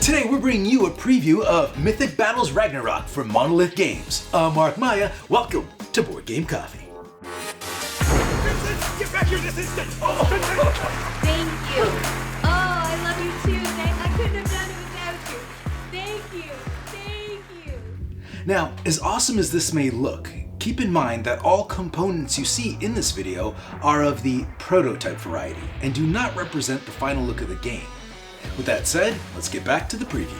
Today we're bringing you a preview of Mythic Battles Ragnarok from Monolith Games. I'm Mark Maya. Welcome to Board Game Coffee. Get back here this instant! Thank you. Oh, I love you too. I couldn't have done it without you. Thank you. Thank you. Now, as awesome as this may look, keep in mind that all components you see in this video are of the prototype variety and do not represent the final look of the game. With that said, let's get back to the preview.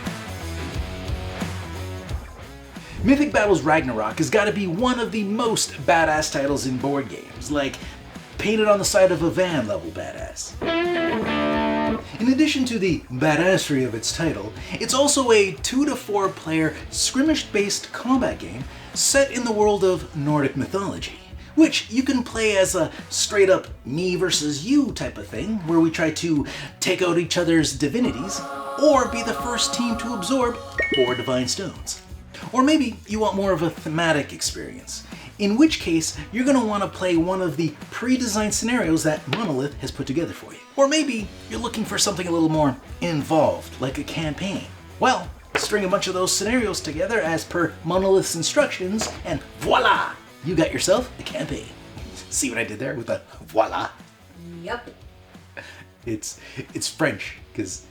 Mythic Battles Ragnarok has got to be one of the most badass titles in board games, like painted on the side of a van level badass. In addition to the badassery of its title, it's also a 2 to 4 player skirmish-based combat game set in the world of Nordic mythology, which you can play as a straight up me versus you type of thing, where we try to take out each other's divinities, or be the first team to absorb 4 divine stones. Or maybe you want more of a thematic experience, in which case you're going to want to play one of the pre-designed scenarios that Monolith has put together for you. Or maybe you're looking for something a little more involved, like a campaign. Well, string a bunch of those scenarios together as per Monolith's instructions, and voila! You got yourself a campaign. See what I did there with a voila? Yep. It's French, because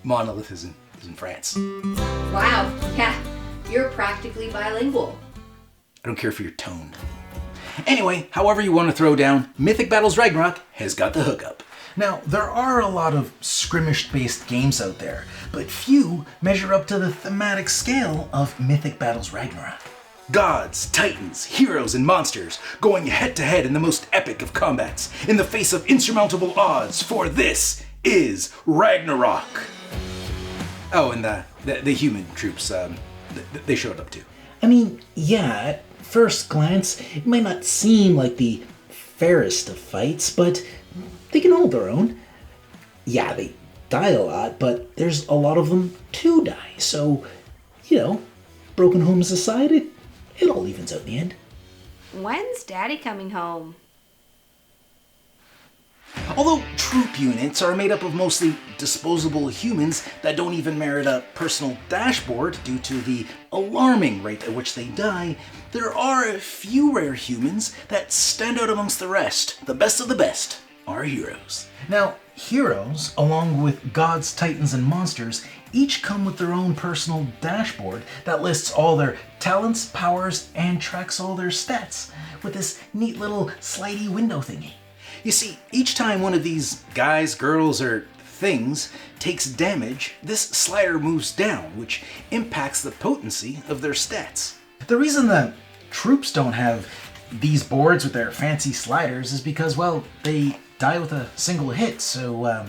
Monolith is in France. Wow. Yeah. You're practically bilingual. I don't care for your tone. Anyway, however you want to throw down, Mythic Battles Ragnarok has got the hookup. Now, there are a lot of skirmish-based games out there, but few measure up to the thematic scale of Mythic Battles Ragnarok. Gods, titans, heroes, and monsters going head-to-head in the most epic of combats, in the face of insurmountable odds, for this is Ragnarok! Oh, and the human troops, they showed up too. I mean, yeah, at first glance, it might not seem like the fairest of fights, but they can hold their own. Yeah, they die a lot, but there's a lot of them to die, so, broken homes aside, it all evens out in the end. When's Daddy coming home? Although troop units are made up of mostly disposable humans that don't even merit a personal dashboard due to the alarming rate at which they die, there are a few rare humans that stand out amongst the rest. The best of the best are heroes. Now, heroes, along with gods, titans, and monsters, each come with their own personal dashboard that lists all their talents, powers, and tracks all their stats with this neat little slidey window thingy. You see, each time one of these guys, girls, or things takes damage, this slider moves down, which impacts the potency of their stats. The reason the troops don't have these boards with their fancy sliders is because, well, they die with a single hit, so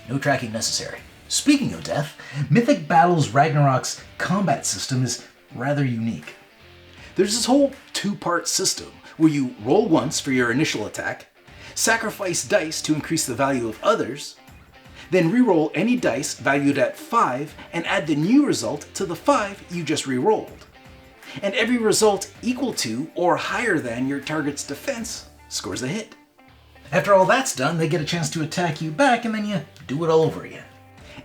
no tracking necessary. Speaking of death, Mythic Battles Ragnarok's combat system is rather unique. There's this whole 2-part system where you roll once for your initial attack, sacrifice dice to increase the value of others, then reroll any dice valued at 5 and add the new result to the 5 you just rerolled. And every result equal to or higher than your target's defense scores a hit. After all that's done, they get a chance to attack you back, and then you do it all over again.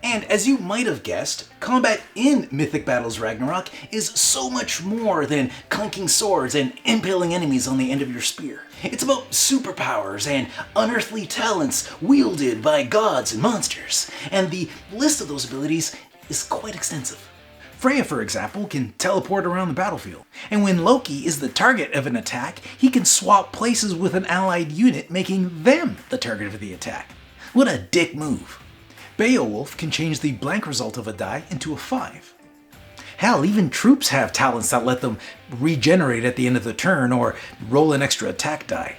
And as you might have guessed, combat in Mythic Battles Ragnarok is so much more than clanking swords and impaling enemies on the end of your spear. It's about superpowers and unearthly talents wielded by gods and monsters, and the list of those abilities is quite extensive. Freya, for example, can teleport around the battlefield, and when Loki is the target of an attack, he can swap places with an allied unit, making them the target of the attack. What a dick move. Beowulf can change the blank result of a die into a 5. Hell, even troops have talents that let them regenerate at the end of the turn or roll an extra attack die.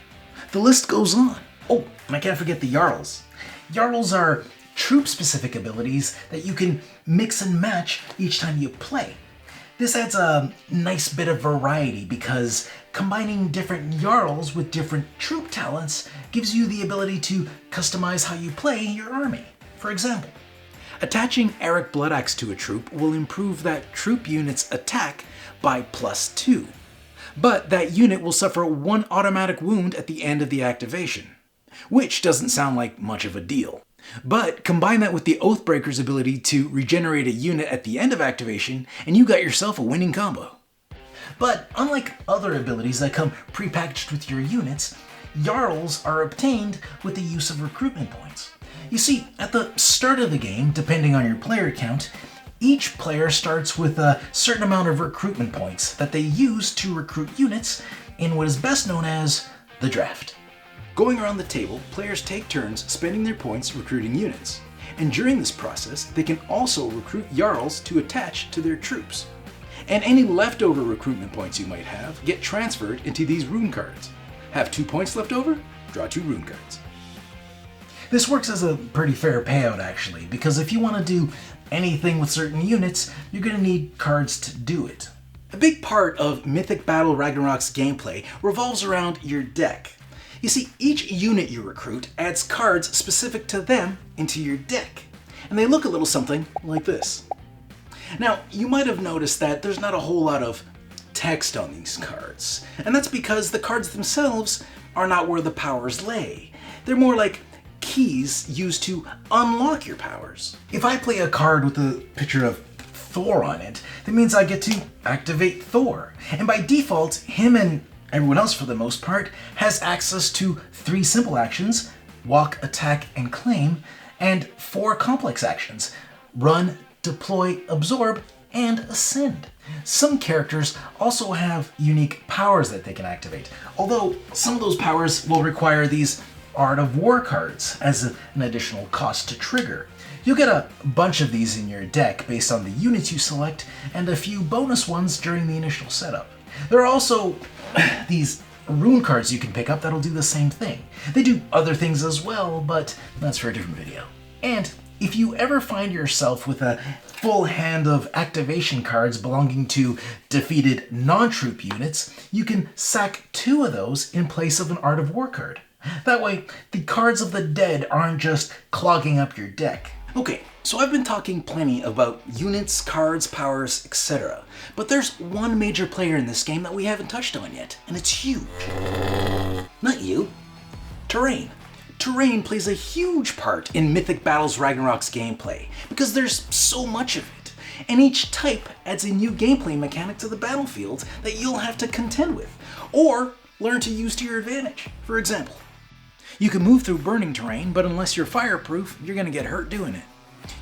The list goes on. Oh, and I can't forget the Jarls. Jarls are troop-specific abilities that you can mix and match each time you play. This adds a nice bit of variety because combining different Jarls with different troop talents gives you the ability to customize how you play your army. For example, attaching Eric Bloodaxe to a troop will improve that troop unit's attack by +2, but that unit will suffer 1 automatic wound at the end of the activation. which doesn't sound like much of a deal. But combine that with the Oathbreaker's ability to regenerate a unit at the end of activation, and you got yourself a winning combo. But unlike other abilities that come prepackaged with your units, Jarls are obtained with the use of recruitment points. You see, at the start of the game, depending on your player count, each player starts with a certain amount of recruitment points that they use to recruit units in what is best known as the draft. Going around the table, players take turns spending their points recruiting units, and during this process, they can also recruit Jarls to attach to their troops. And any leftover recruitment points you might have get transferred into these rune cards. Have 2 points left over? Draw 2 rune cards. This works as a pretty fair payout actually, because if you want to do anything with certain units, you're going to need cards to do it. A big part of Mythic Battle Ragnarok's gameplay revolves around your deck. You see, each unit you recruit adds cards specific to them into your deck, and they look a little something like this. Now, you might have noticed that there's not a whole lot of text on these cards, and that's because the cards themselves are not where the powers lay. They're more like keys used to unlock your powers. If I play a card with a picture of Thor on it, that means I get to activate Thor, and by default, him and everyone else, for the most part, has access to 3 simple actions: walk, attack, and claim, and 4 complex actions: run, deploy, absorb, and ascend. Some characters also have unique powers that they can activate, although some of those powers will require these Art of War cards as an additional cost to trigger. You'll get a bunch of these in your deck based on the units you select, and a few bonus ones during the initial setup. There are also these rune cards you can pick up that'll do the same thing. They do other things as well, but that's for a different video. And if you ever find yourself with a full hand of activation cards belonging to defeated non-troop units, you can sack 2 of those in place of an Art of War card. That way, the cards of the dead aren't just clogging up your deck. Okay, so I've been talking plenty about units, cards, powers, etc. But there's one major player in this game that we haven't touched on yet, and it's huge. Not you. Terrain. Terrain plays a huge part in Mythic Battles Ragnarok's gameplay, because there's so much of it, and each type adds a new gameplay mechanic to the battlefield that you'll have to contend with, or learn to use to your advantage. For example, you can move through burning terrain, but unless you're fireproof, you're going to get hurt doing it.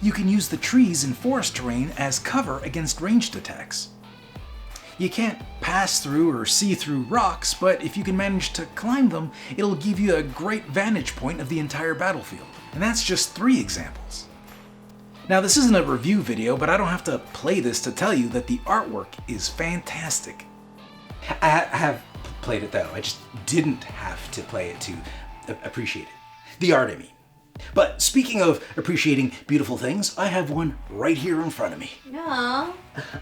You can use the trees in forest terrain as cover against ranged attacks. You can't pass through or see through rocks, but if you can manage to climb them, it'll give you a great vantage point of the entire battlefield. And that's just 3 examples. Now, this isn't a review video, but I don't have to play this to tell you that the artwork is fantastic. I have played it though, I just didn't have to play it to appreciate it. The art, I mean. But speaking of appreciating beautiful things, I have one right here in front of me. No.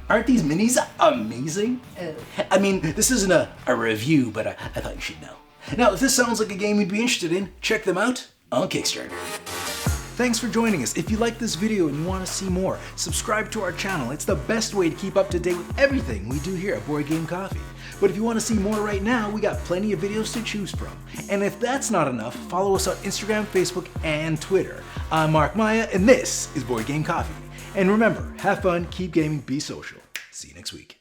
Aren't these minis amazing? Oh. I mean, this isn't a review, but I thought you should know. Now, if this sounds like a game you'd be interested in, check them out on Kickstarter. Thanks for joining us. If you like this video and you want to see more, subscribe to our channel. It's the best way to keep up to date with everything we do here at Board Game Coffee. But if you want to see more right now, we got plenty of videos to choose from. And if that's not enough, follow us on Instagram, Facebook, and Twitter. I'm Mark Maya, and this is Board Game Coffee. And remember, have fun, keep gaming, be social. See you next week.